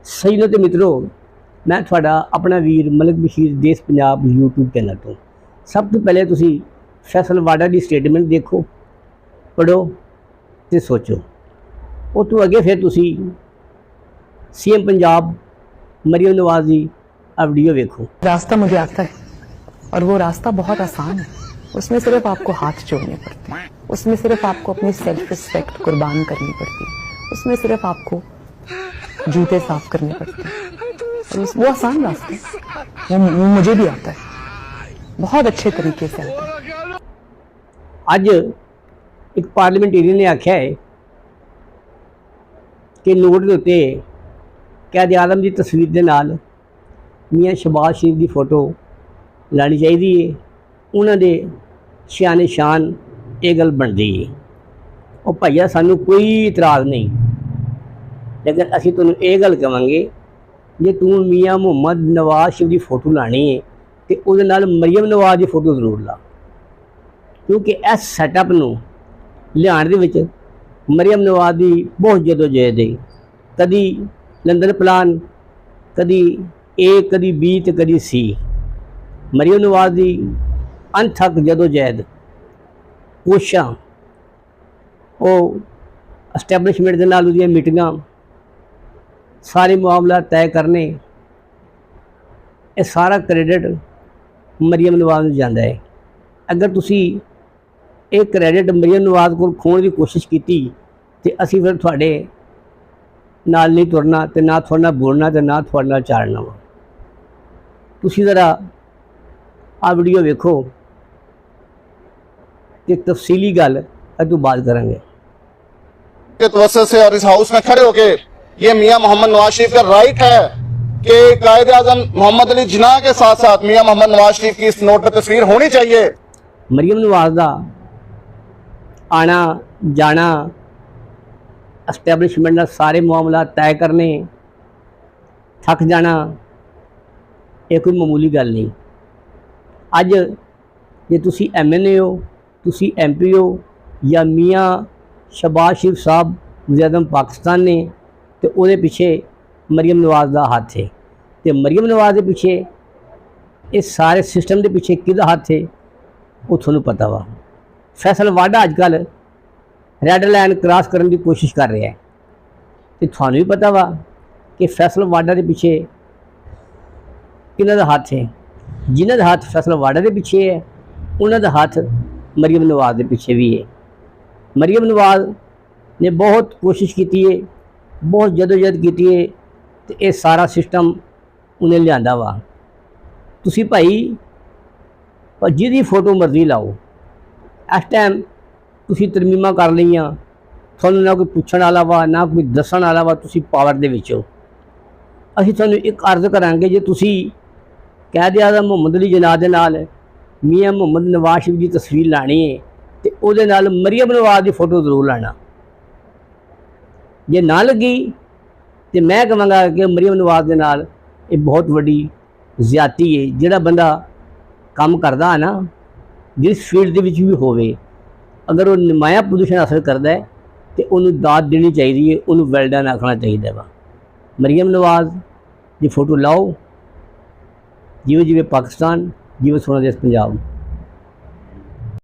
सजनों ते मित्रों, मैं थोड़ा अपना वीर मलिक बशीर देश पंजाब यूट्यूब चैनल तो सब तो पहले तुसी फैसल वाडा की स्टेटमेंट देखो, पढ़ो तो सोचो। उस तो अगे फिर तुसी सीएम पंजाब मरियम नवाज की वीडियो देखो। रास्ता मुझे आता है और वो रास्ता बहुत आसान है। उसमें सिर्फ आपको हाथ जोड़ने पड़ते हैं, उसमें सिर्फ आपको अपनी सेल्फ रिस्पेक्ट कुर्बान करनी पड़ती है, उसमें सिर्फ आपको जूते साफ करने पड़ते हैं। और वो आसान रास्ता है, वो मुझे भी आता है, बहुत अच्छे तरीके से आता है। अज एक पार्लीमेंटेरियन ने आख्या है कि नोट के उत्ते कैद आलम की तस्वीर के नाल मियाँ शहबाज शरीफ की फोटो लानी चाहिए। उन्होंने शान शान ये गल बनती है। और भैया सानू कोई इतराज़ नहीं, लेकिन असी तुहानू ये गल कहांगे जे तू मियाँ मुहम्मद नवाज शरीफ की फोटो लानी है तो उहदे नाल मरियम नवाज की फोटो जरूर ला, क्योंकि इस सैटअप नू लियाण दे विच मरियम नवाज की बहुत जदोजहद है। कदी लंदन प्लान, कदी ए, कदी बी तो कदी सी। मरियम नवाज की अनथक जदोजहद, कोशिशां, वो एस्टैबलिशमेंट के नाल उहदियां मीटिंगां, सारे मामला तय करने, ये सारा क्रेडिट मरियम नवाज नूं जांदा है। अगर तुसी ये क्रेडिट मरियम नवाज को खोण की कोशिश की तो असी फिर तुहाडे नाल नहीं तुरना, तो ना थोड़े नाल बोलना, तो ना थोड़े नाल चालना वा। तुसी ज़रा आ वीडियो वेखो कि तफसीली गल तो बात करेंगे। के तवज्जो से और इस हाउस में खड़े होके ये मियां मोहम्मद नवाज शरीफ का राइट है कि कायदे आज़म मोहम्मद अली जिन्ना के साथ साथ मियां मोहम्मद नवाज शरीफ की इस नोट पर तस्वीर होनी चाहिए। मरियम नवाज का आना जाना, एस्टैबलिशमेंट का सारे मामला तय करने, थक जाना, ये कोई मामूली गल नहीं। अज जे तुसी MNA हो, तुसी MP हो, या मियाँ शहबाज शरीफ साहब वज़ीर-ए-आज़म पाकिस्तान ने, तो वो पिछे मरियम नवाज का हाथ है। तो मरियम नवाज के पिछे इस सारे सिस्टम के पिछे किहदा हाथ है वो थोनू पता वा। फैसल वाडा अजकल रैड लाइन क्रॉस करने की कोशिश कर रहा है, तो थानू भी पता वा कि फैसल वाडा के पिछे किन्हां दा हाथ है। जिन्हां दा हाथ फैसल वाडा के पिछे है, उन्हां दा हाथ मरियम नवाज के पिछे भी है। मरियम नवाज ने बहुत कोशिश की है, बहुत जदोजहद की है, तो ये सारा सिस्टम उन्हें लिया वा। तुसी भाई जिहदी फोटो मर्जी लाओ, इस टाइम तुसी तरमीमा कर लईयां, थानू ना कोई पुछण वाला वा, ना कोई दस्सण वाला वा, तुसी पावर दे विच हो। असीं थानू एक अर्ज़ करांगे, जे तुसी कैद आज़म मुहम्मद अली जिन्ना दे नाल मियाँ मुहम्मद नवाज शरीफ की तस्वीर लानी है तो उहदे नाल मरियम नवाज की फोटो जरूर लाना। जे ना लगी तो मैं कहांगा कि मरियम नवाज के नाल ये बहुत वड्डी ज़्यादती है। जिहड़ा बंदा काम करदा है ना, जिस फील्ड के भी होवे, अगर वो नुमाया पोजीशन हासिल करता है तो उन्होंने दाद देनी चाहिए, उन्होंने वेल डन आखना चाहिए वा। मरियम नवाज की फोटो लाओ, जिवें जिवें पाकिस्तान, जिवें सोहना देश पंजाब।